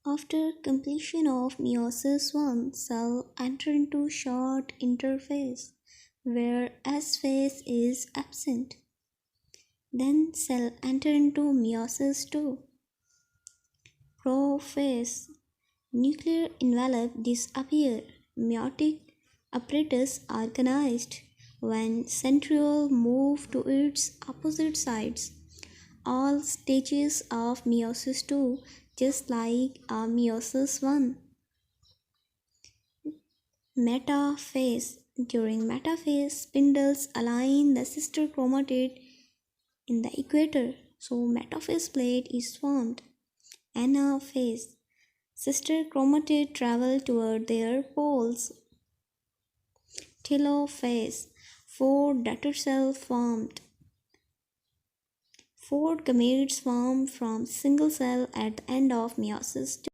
After completion of meiosis 1, cell enter into short interphase where S phase is absent. Then cell enter into meiosis 2. Prophase. Nuclear envelope disappear. Meiotic apparatus organized when centriole move to its opposite sides. All stages of meiosis 2 just like a meiosis 1. Metaphase. During metaphase, spindles align the sister chromatid in the equator, so metaphase plate is formed. Anaphase. Sister chromatid travel toward their poles. Telophase. 4 daughter cells formed. 4 gametes form from single cell at the end of meiosis.